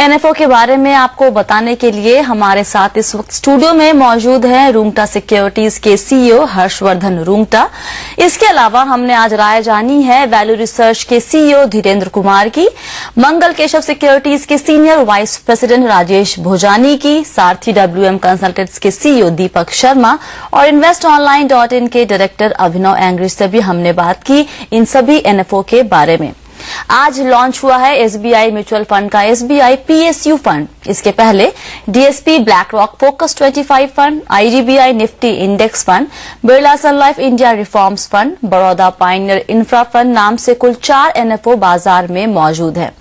NFO के बारे में आपको बताने के लिए हमारे साथ इस वक्त स्टूडियो में मौजूद हैं रूंगटा सिक्योरिटीज के सीईओ हर्षवर्धन रूंगटा। इसके अलावा हमने आज राय जानी है वैल्यू रिसर्च के सीईओ धीरेन्द्र कुमार की, मंगल केशव सिक्योरिटीज के senior vice president Rajesh Bhojani की, सारथी WM कंसल्टेंट्स के सीईओ दीपक शर्मा और investonline.in के डायरेक्टर अभिनव एंग्री से भी हमने बात की इन सभी एनएफओ के बारे में। आज लॉन्च हुआ है एसबीआई म्यूचुअल फंड का एसबीआई पीएसयू फंड। इसके पहले DSP BlackRock focus 25 fund, IDBI Nifty index fund, Birla Sun Life India reforms fund, Baroda Pioneer infra fund नाम से कुल 4 एनएफओ बाजार में मौजूद है।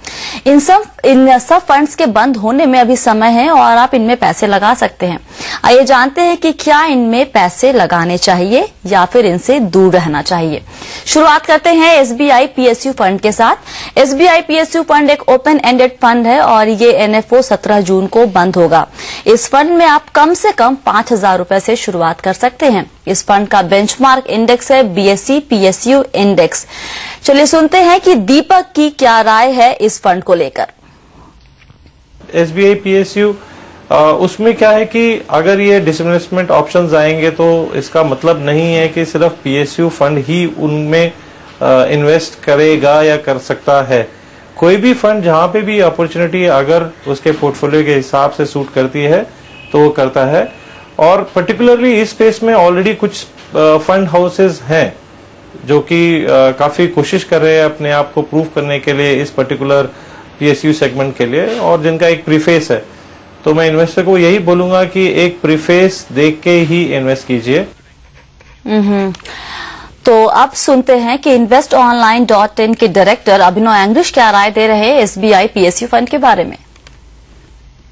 इन सब फंड्स के बंद होने में अभी समय है और आप इनमें पैसे लगा सकते हैं। आइए जानते हैं कि क्या इनमें पैसे लगाने चाहिए या फिर इनसे दूर रहना चाहिए। शुरुआत करते हैं एसबीआई पीएसयू फंड के साथ। एसबीआई पीएसयू फंड एक ओपन एंडेड फंड है और ये एनएफओ 17 जून को बंद होगा। इस फंड में आप कम से कम 5,000 रुपए से शुरुआत कर सकते हैं। इस फंड का बेंचमार्क इंडेक्स है बीएसई पीएसयू इंडेक्स। चलिए सुनते हैं कि दीपक की क्या राय है इस फंड को लेकर। एसबीआई पीएसयू उसमें क्या है कि अगर ये डिसइन्वेस्टमेंट ऑप्शंस आएंगे तो इसका मतलब नहीं है कि सिर्फ पीएसयू फंड ही उनमें इन्वेस्ट करेगा या कर सकता है। कोई भी फंड जहां पे भी अपॉर्चुनिटी अगर उसके पोर्टफोलियो के हिसाब से सूट करती है तो वो करता है। और पर्टिकुलरली इस स्पेस में ऑलरेडी कुछ फंड हाउसेस हैं जो कि काफी कोशिश कर रहे हैं अपने आप को प्रूव करने के लिए इस पर्टिकुलर पीएसयू सेगमेंट के लिए, और जिनका एक प्रीफेस है। तो मैं इन्वेस्टर को यही बोलूंगा कि एक प्रीफेस देख के ही इन्वेस्ट कीजिए। तो अब सुनते हैं कि investonline.in के डायरेक्टर अभिनव एंग्री क्या राय दे रहे हैं एसबीआई पीएसयू फंड के बारे में।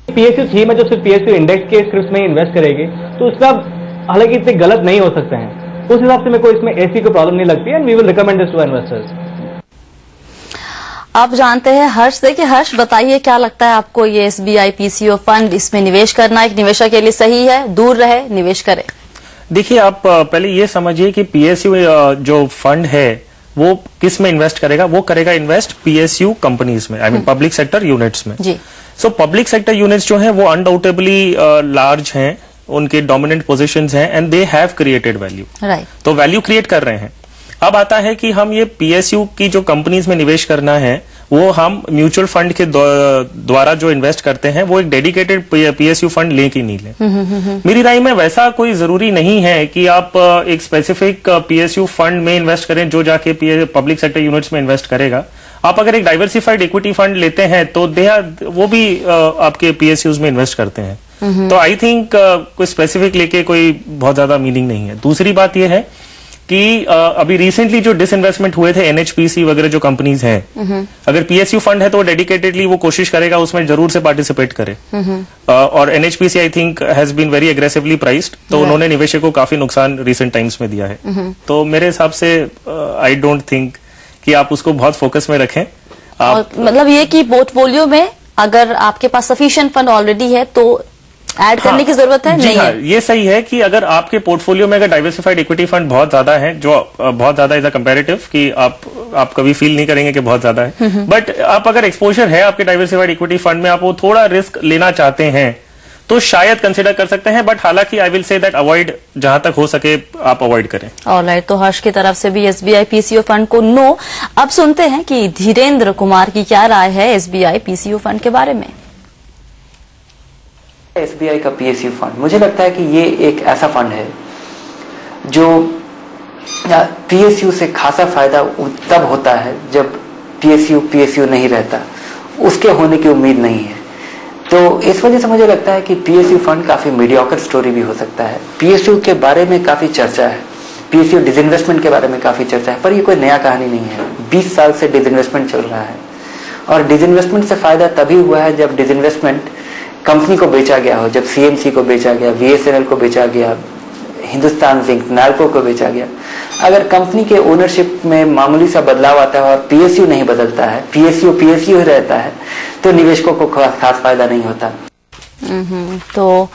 पीएसयू थीम है जो सिर्फ पीएसयू इंडेक्स के स्क्रिप्ट में इन्वेस्ट करेगी, तो उसमें आप हालांकि इतने गलत नहीं हो सकते हैं। उस हिसाब से मेरे को इसमें ऐसी कोई प्रॉब्लम नहीं लगती है and we will recommend this to investors. आप जानते हैं हर्ष से कि हर्ष बताइए क्या लगता है आपको, ये एसबीआई पीएसयू फंड इसमें निवेश करना एक निवेशक के लिए सही है, दूर रहे निवेश करे? देखिए, आप पहले ये समझिए कि पीएसयू जो फंड है वो किस में इन्वेस्ट करेगा। वो करेगा इन्वेस्ट पीएसयू कंपनीज में, I mean public sector units में। जी। सो पब्लिक सेक्टर यूनिट्स जो हैं वो अनडाउटेबली लार्ज हैं, उनके डोमिनेंट पोजीशंस हैं and they have created value. Right. तो वैल्यू क्रिएट कर रहे हैं। अब आता है कि हम ये पीएसयू की जो कंपनीज में निवेश करना है वो हम म्यूचुअल फंड के द्वारा जो इन्वेस्ट करते हैं वो एक डेडिकेटेड पीएसयू फंड लें कि नहीं लें। मेरी राय में वैसा कोई जरूरी नहीं है कि आप एक स्पेसिफिक पीएसयू फंड में इन्वेस्ट करें जो जाके पब्लिक सेक्टर यूनिट्स में इन्वेस्ट करेगा। आप अगर एक डाइवर्सिफाइड इक्विटी फंड लेते हैं तो वो भी आपके पीएसयूज में इन्वेस्ट करते हैं। तो आई थिंक कोई स्पेसिफिक लेके कोई बहुत ज्यादा मीनिंग नहीं है। दूसरी बात यह है कि अभी रिसेंटली जो डिसइन्वेस्टमेंट हुए थे एनएचपीसी वगैरह जो कंपनीज हैं, अगर पीएसयू फंड है तो डेडिकेटेडली वो कोशिश करेगा उसमें जरूर से पार्टिसिपेट करे। और NHPC I think has been very aggressively priced, तो उन्होंने निवेशकों को काफी नुकसान रिसेंट टाइम्स में दिया है। तो मेरे हिसाब से आई डोंट थिंक कि आप उसको बहुत फोकस में रखें। और मतलब ये कि पोर्टफोलियो में अगर आपके पास सफिशिएंट फंड ऑलरेडी है तो ऐड करने की जरूरत है नहीं है। ये सही है कि अगर आपके पोर्टफोलियो में अगर डाइवर्सिफाइड इक्विटी फंड बहुत ज्यादा है, जो बहुत ज्यादा इज अ कंपैरेटिव कि आप कभी फील नहीं करेंगे कि बहुत ज्यादा है, बट आप अगर एक्सपोजर है आपके डाइवर्सिफाइड इक्विटी फंड में, आप वो थोड़ा रिस्क लेना चाहते हैं तो शायद कंसिडर कर सकते हैं। बट हालांकि I will say that avoid, जहां तक हो सके आप अवॉइड करें। ऑलराइट, तो हर्ष की तरफ से भी एसबीआई पीएसयू फंड को नो। अब सुनते हैं कि धीरेन्द्र कुमार की क्या राय है एसबीआई पीएसयू फंड के बारे में। एसबीआई का पीएसयू फंड, मुझे लगता है कि ये एक ऐसा फंड है जो पीएसयू से खासा फायदा तब होता है जब पीएसयू नहीं रहता, उसके होने की उम्मीद नहीं है। तो इस वजह से मुझे लगता है कि पीएसयू फंड काफी मीडियोकर स्टोरी भी हो सकता है। पीएसयू के बारे में काफी चर्चा है, पीएसयू डिसइन्वेस्टमेंट के बारे में काफी चर्चा है, पर ये कोई नया कहानी नहीं है। 20 साल से डिसइन्वेस्टमेंट चल रहा है और डिसइन्वेस्टमेंट से फायदा तभी हुआ है जब डिसइन्वेस्टमेंट कंपनी को बेचा गया हो, जब सीएमसी को बेचा गया, बीएसएनएल को बेचा गया, हिंदुस्तान जिंक, नाल्को को बेचा गया। अगर कंपनी के ओनरशिप में मामूली सा बदलाव आता है और पीएसयू नहीं बदलता है, पीएसयू ही रहता है, तो निवेशकों को खास फायदा नहीं होता। तो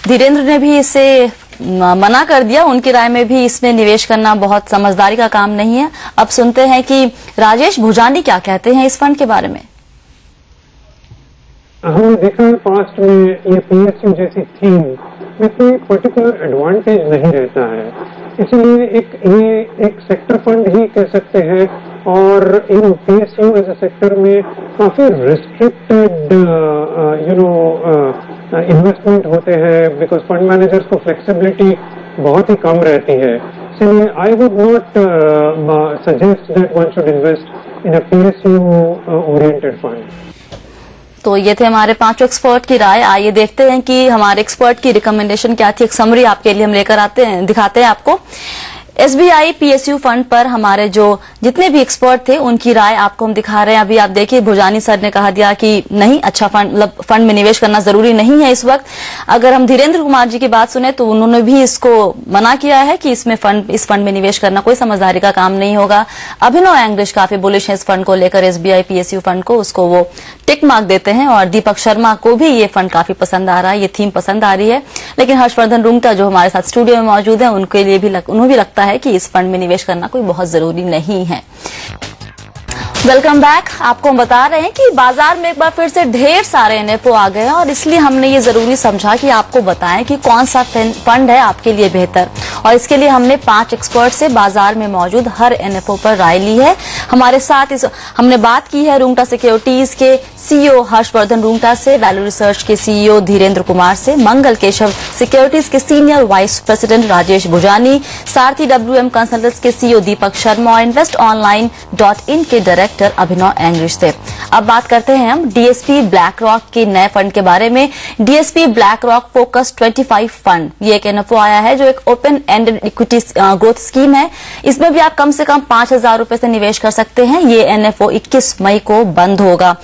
धीरेन्द्र ने भी इसे मना कर दिया, उनकी राय में भी इसमें निवेश करना बहुत समझदारी का काम नहीं है। अब सुनते हैं कि राजेश भोजानी क्या कहते हैं इस फंड के बारे में। हमने देखा है पास्ट में ये PSU जैसी थीम में कोई पर्टिकुलर एडवांटेज नहीं रहता है, इसलिए ये एक सेक्टर फंड ही कह सकते हैं। और इन PSU एज अ सेक्टर में काफी रिस्ट्रिक्टेड इन्वेस्टमेंट होते हैं, बिकॉज फंड मैनेजर्स को फ्लेक्सिबिलिटी बहुत ही कम रहती है। इसलिए I would not suggest that one should invest in a PSU oriented fund. तो ये थे हमारे 5 एक्सपर्ट की राय। आइए देखते हैं कि हमारे एक्सपर्ट की रिकमेंडेशन क्या थी। एक समरी आपके लिए हम लेकर आते हैं, दिखाते हैं आपको। SBI PSU फंड पर हमारे जो जितने भी एक्सपर्ट थे उनकी राय आपको हम दिखा रहे हैं। अभी आप देखिए, भुजानी सर ने कहा दिया कि नहीं, अच्छा फंड मतलब फंड में निवेश करना जरूरी नहीं है इस वक्त। अगर हम धीरेन्द्र कुमार जी की बात सुने तो उन्होंने भी इसको मना किया है कि इस फंड में निवेश करना कोई समझदारी का काम नहीं होगा। अभिनव एंग्लिश काफी बुलिश है इस फंड को लेकर, SBI PSU फंड को, उसको वो टिक मार्क देते हैं। और दीपक शर्मा को भी ये फंड काफी पसंद आ रहा है, ये थीम पसंद आ रही है। लेकिन हर्षवर्धन रुंगटा जो हमारे साथ स्टूडियो में मौजूद है, उनके लिए भी उन्हें भी लगता है कि इस फंड में निवेश करना कोई बहुत जरूरी नहीं है। Welcome back. आपको हम बता रहे हैं कि बाजार में एक बार फिर से ढेर सारे NFO आ गए हैं और इसलिए हमने ये जरूरी समझा कि आपको बताएं कि कौन सा फंड है आपके लिए बेहतर। और इसके लिए हमने 5 एक्सपर्ट से बाजार में मौजूद हर NFO पर राय ली है। हमारे साथ हमने बात की है रुंगटा सिक्योरिटीज के CEO हर्षवर्धन रुंगटा से, वैल्यू रिसर्च के CEO धीरेन्द्र कुमार से, मंगल केशव सिक्योरिटीज के सीनियर वाइस प्रेसिडेंट राजेश भुजानी, सारथी WM कंसल्टेंट्स के CEO दीपक शर्मा और investonline.in के डायरेक्टर अभिनव एंग्लिश से। अब बात करते हैं हम DSP ब्लैक रॉक के नए फंड के बारे में। DSP black rock focus 25 fund, ये एक NFO आया है जो एक open ended equity growth scheme है। इसमें भी आप कम से कम 5,000 रुपए से निवेश कर सकते हैं। ये NFO 21 मई को बंद होगा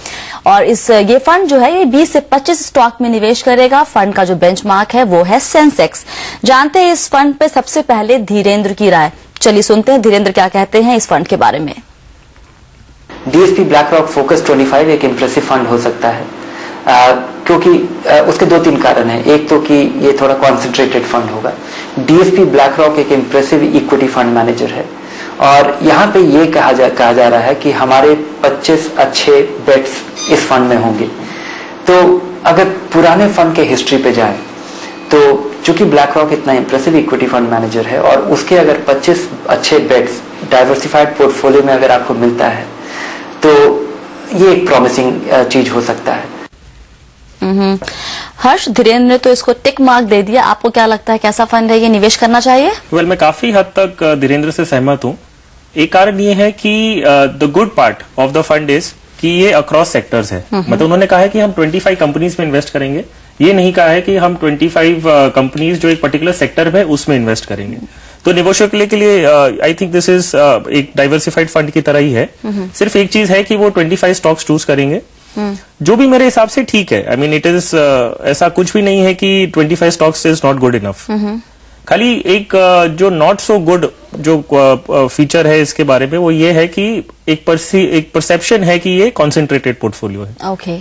और ये फंड जो है ये 20 से 25 स्टॉक में निवेश करेगा। फंड का जो बेंचमार्क है वो है सेंसेक्स। जानते हैं इस फंड पे सबसे पहले धीरेन्द्र की राय। चलिए सुनते हैं धीरेन्द्र क्या कहते हैं इस फंड के बारे में। DSP ब्लैक रॉक फोकस 25 एक इम्प्रेसिव फंड हो सकता है, क्योंकि उसके 2-3 कारण हैं। एक तो कि ये थोड़ा कॉन्सेंट्रेटेड फंड होगा। DSP ब्लैक रॉक एक इम्प्रेसिव इक्विटी फंड मैनेजर है और यहाँ पे ये कहा जा रहा है कि हमारे 25 अच्छे बेट्स इस फंड में होंगे। तो अगर पुराने फंड के हिस्ट्री पे जाएं तो चूंकि ब्लैक रॉक इतना इम्प्रेसिव इक्विटी फंड मैनेजर है और उसके अगर 25 अच्छे बेट्स डाइवर्सिफाइड पोर्टफोलियो में अगर आपको मिलता है तो ये एक प्रॉमिसिंग चीज हो सकता है। हर्ष, धीरेन्द्र ने तो इसको टिक मार्क दे दिया, आपको क्या लगता है कैसा फंड है, ये निवेश करना चाहिए? वेल, मैं काफी हद तक धीरेन्द्र से सहमत हूं। एक कारण ये है कि the good part of the fund is कि ये अक्रॉस सेक्टर्स है। मतलब उन्होंने कहा है कि हम 25 कंपनीज में इन्वेस्ट करेंगे, ये नहीं कहा है कि हम 25 कंपनीज जो एक पर्टिकुलर सेक्टर में उसमें इन्वेस्ट करेंगे। तो निवेशकों के लिए आई थिंक दिस इज एक डाइवर्सिफाइड फंड की तरह ही है। सिर्फ एक चीज है कि वो 25 स्टॉक्स चूज करेंगे, जो भी मेरे हिसाब से ठीक है। आई मीन इट इज ऐसा कुछ भी नहीं है कि 25 stocks is not good enough. खाली एक जो नॉट सो गुड जो फीचर है इसके बारे में वो ये है कि एक परसेप्शन है कि ये कॉन्सेंट्रेटेड पोर्टफोलियो है। ओके,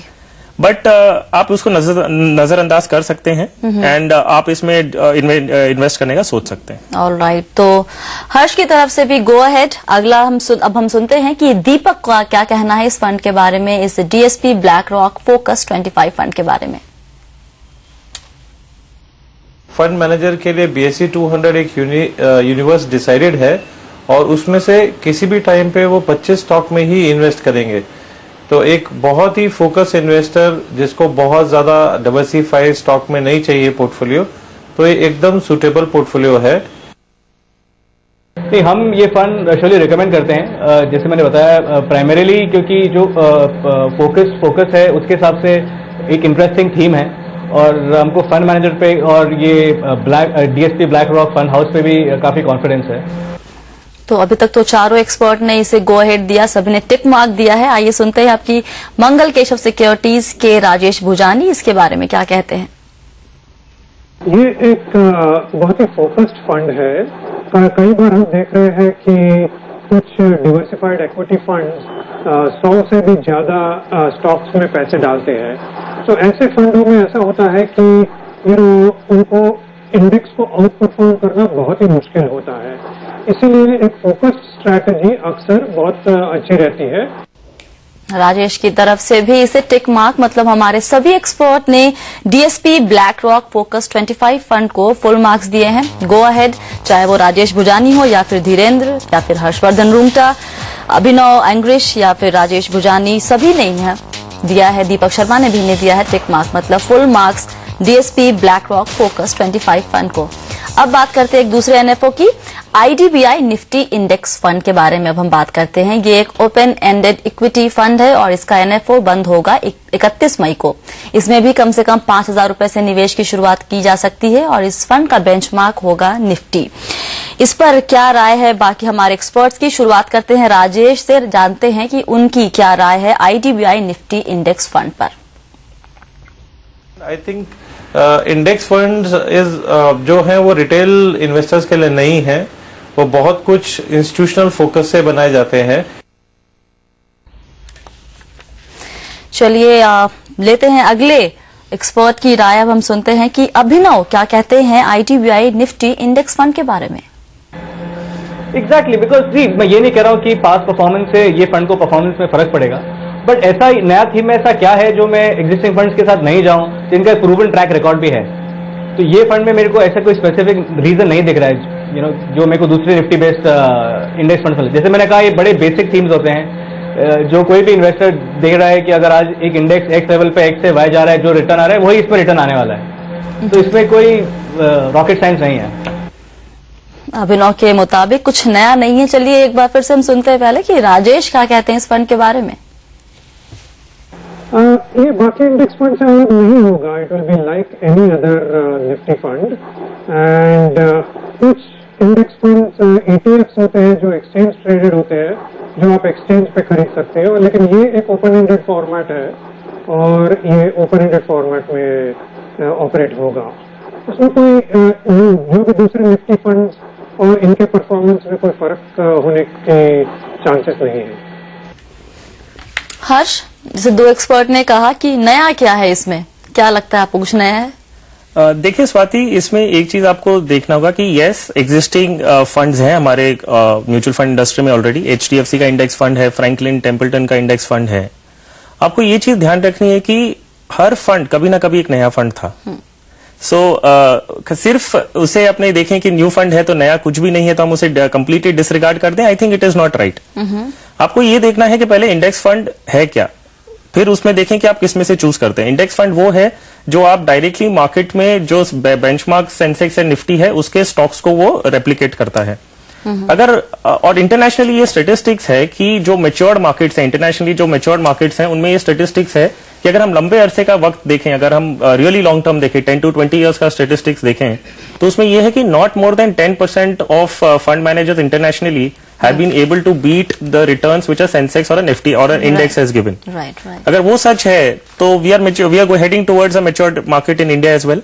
बट आप उसको नजरअंदाज कर सकते हैं एंड आप इसमें इन्वेस्ट करने का सोच सकते हैं। ऑलराइट, तो हर्ष की तरफ से भी गो अहेड। अगला अब हम सुनते हैं कि दीपक का क्या कहना है इस फंड के बारे में, इस DSP black rock focus 25 fund के बारे में। फंड मैनेजर के लिए BSE 200 एक यूनिवर्स डिसाइडेड है और उसमें से किसी भी टाइम पे वो 25 स्टॉक में ही इन्वेस्ट करेंगे। तो एक बहुत ही फोकस इन्वेस्टर जिसको बहुत ज्यादा डाइवर्सिफाइड स्टॉक में नहीं चाहिए पोर्टफोलियो, तो ये एकदम सुटेबल पोर्टफोलियो है। नहीं, हम ये फंड एक्चुअली रिकमेंड करते हैं, जैसे मैंने बताया प्राइमरीली क्योंकि जो फोकस है उसके हिसाब से एक इंटरेस्टिंग थीम है और हमको फंड मैनेजर पे और ये DSP black rock fund house पे भी काफी कॉन्फिडेंस है। तो अभी तक तो चारों एक्सपर्ट ने इसे गो अहेड दिया, सभी ने टिक मार्क दिया है। आइए सुनते हैं आपकी मंगल केशव सिक्योरिटीज के राजेश भुजानी इसके बारे में क्या कहते हैं। ये एक बहुत ही फोकस्ड फंड है। कई बार हम देख रहे हैं कि कुछ डिवर्सिफाइड इक्विटी फंड्स 100 से भी ज्यादा स्टॉक्स में पैसे डालते हैं। तो ऐसे फंडों में ऐसा होता है कि उनको इंडेक्स को आउट परफॉर्म करना बहुत ही मुश्किल होता है। इसीलिए एक फोकस्ड स्ट्रैटेजी अक्सर बहुत अच्छी रहती है। राजेश की तरफ से भी इसे टिक मार्क, मतलब हमारे सभी एक्सपर्ट ने DSP BlackRock focus 25 fund को फुल मार्क्स दिए हैं। गो अहेड, चाहे वो राजेश भुजानी हो या फिर धीरेन्द्र या फिर हर्षवर्धन रूंगटा, अभिनव एंग्रिश या फिर राजेश भुजानी, सभी ने दिया है। दीपक शर्मा ने भी दिया है टिक मार्क, मतलब full marks DSP BlackRock focus 25 fund को। अब बात करते हैं एक दूसरे एनएफओ की, आईडीबीआई निफ्टी इंडेक्स फंड के बारे में अब हम बात करते हैं। ये एक ओपन एंडेड इक्विटी फंड है और इसका एनएफओ बंद होगा 31 मई को। इसमें भी कम से कम 5,000 रुपए से निवेश की शुरुआत की जा सकती है और इस फंड का बेंचमार्क होगा निफ्टी। इस पर क्या राय है बाकी हमारे एक्सपर्ट्स की? शुरुआत करते हैं राजेश से, जानते हैं कि उनकी क्या राय है आईडीबीआई निफ्टी इंडेक्स फंड पर। आई थिंक इंडेक्स फंड्स जो है वो रिटेल इन्वेस्टर्स के लिए नहीं है, वो बहुत कुछ इंस्टीट्यूशनल फोकस से बनाए जाते हैं। चलिए लेते हैं अगले एक्सपर्ट की राय। अब हम सुनते हैं कि अभिनव क्या कहते हैं आईडीबीआई निफ्टी इंडेक्स फंड के बारे में। एग्जैक्टली, बिकॉज जी मैं ये नहीं कह रहा हूँ कि पास्ट परफॉर्मेंस से ये फंड को परफॉर्मेंस में फर्क पड़ेगा, बट ऐसा नया थीम में ऐसा क्या है जो मैं एग्जिस्टिंग फंड्स के साथ नहीं जाऊं, जिनका प्रूवन ट्रैक रिकॉर्ड भी है। तो ये फंड में मेरे को ऐसा कोई स्पेसिफिक रीजन नहीं दिख रहा है, जो मेरे को दूसरे निफ्टी बेस्ड इंडेक्स फंड जैसे मैंने कहा, ये बड़े बेसिक थीम्स होते हैं जो कोई भी इन्वेस्टर देख रहा है कि अगर आज एक इंडेक्स एक्स लेवल पे एक्स से वाई जा रहा है, जो रिटर्न आ रहा है वही इस पर रिटर्न आने वाला है। तो इसमें कोई रॉकेट साइंस नहीं है। अभिनव के मुताबिक कुछ नया नहीं है। चलिए एक बार फिर से हम सुनते हैं पहले कि राजेश क्या कहते हैं इस फंड के बारे में। ये बाकी इंडेक्स फंड से अलग नहीं होगा। It will be like any other Nifty fund and कुछ इंडेक्स फंड्स ETFs होते हैं जो एक्सचेंज ट्रेडेड होते हैं, जो आप एक्सचेंज पे खरीद सकते हो, लेकिन ये एक ओपन एंडेड फॉर्मेट है और ये ओपन एंडेड फॉर्मेट में ऑपरेट होगा। उसमें कोई जो भी दूसरे निफ्टी फंड्स और इनके परफॉर्मेंस में कोई फर्क होने के चांसेस नहीं है। हर्ष, जैसे दो एक्सपर्ट ने कहा कि नया क्या है इसमें, क्या लगता है आपको कुछ नया है? देखिए स्वाति, इसमें एक चीज आपको देखना होगा कि यस एग्जिस्टिंग फंड्स हैं हमारे म्यूचुअल फंड इंडस्ट्री में ऑलरेडी। HDFC का इंडेक्स फंड है, फ्रैंकलिन टेम्पल्टन का इंडेक्स फंड है। आपको ये चीज ध्यान रखनी है कि हर फंड कभी ना कभी एक नया फंड था। सिर्फ उसे अपने देखें कि न्यू फंड है तो नया कुछ भी नहीं है तो हम उसे कंप्लीटली डिसरिगार्ड कर दें, I think it is not right. आपको ये देखना है कि पहले इंडेक्स फंड है क्या, फिर उसमें देखें कि आप किस में से चूज करते हैं। इंडेक्स फंड वो है जो आप डायरेक्टली मार्केट में जो बेंचमार्क सेंसेक्स या निफ्टी है उसके स्टॉक्स को वो रेप्लिकेट करता है। अगर और इंटरनेशनली ये स्टेटिस्टिक्स है कि जो मैच्योर्ड मार्केट्स हैं, इंटरनेशनली जो मैच्योर्ड मार्केट्स हैं, उनमें ये स्टेटिस्टिक्स है कि अगर हम लंबे अरसे का वक्त देखें, अगर हम रियली लॉन्ग टर्म देखें, 10 to 20 ईयर्स का स्टेटिस्टिक्स देखें, तो उसमें यह है कि not more than 10% of fund managers internationally have been able to beat the returns which a Sensex or a Nifty or an index has given. Right. अगर वो सच है तो we are heading towards a matured market in India as well.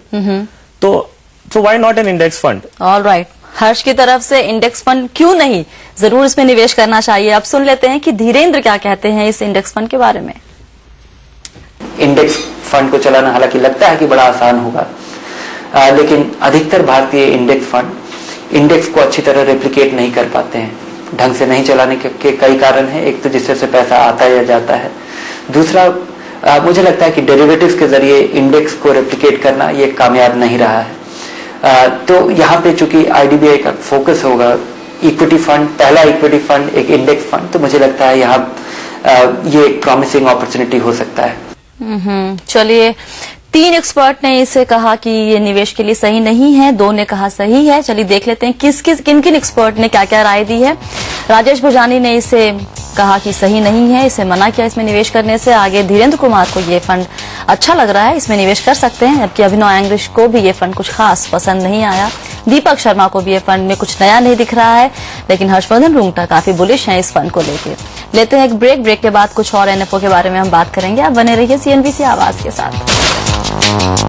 तो why not an index fund? All right. हर्ष की तरफ से index fund क्यों नहीं, जरूर इसमें निवेश करना चाहिए। अब सुन लेते हैं कि धीरेन्द्र क्या कहते हैं इस इंडेक्स फंड के बारे में। इंडेक्स फंड को चलाना हालांकि लगता है कि बड़ा आसान होगा, लेकिन अधिकतर भारतीय इंडेक्स फंड इंडेक्स को अच्छी तरह रेप्लिकेट नहीं कर पाते हैं। ढंग से नहीं चलाने के कई कारण हैं। एक तो जिससे पैसा आता या जाता है, दूसरा मुझे लगता है कि डेरिवेटिव्स के जरिए इंडेक्स को रेप्लिकेट करना ये कामयाब नहीं रहा है। तो यहाँ पे चूंकि आईडीबीआई का फोकस होगा इक्विटी फंड, पहला इक्विटी फंड एक इंडेक्स फंड, तो मुझे लगता है यहाँ ये एक प्रॉमिसिंग अपॉर्चुनिटी हो सकता है। चलिए, 3 एक्सपर्ट ने इसे कहा कि ये निवेश के लिए सही नहीं है, 2 ने कहा सही है। चलिए देख लेते हैं किन किन एक्सपर्ट ने क्या क्या राय दी है। राजेश भुजानी ने इसे कहा कि सही नहीं है, इसे मना किया इसमें निवेश करने से। आगे धीरेन्द्र कुमार को ये फंड अच्छा लग रहा है, इसमें निवेश कर सकते हैं, जबकि अभिनव एंग्रिश को भी ये फंड कुछ खास पसंद नहीं आया। दीपक शर्मा को भी ये फंड में कुछ नया नहीं दिख रहा है, लेकिन हर्षवर्धन रूंगटा काफी बुलिश हैं इस फंड को लेते हैं एक ब्रेक के बाद कुछ और एनएफओ के बारे में हम बात करेंगे। आप बने रहिए CNBC आवाज के साथ।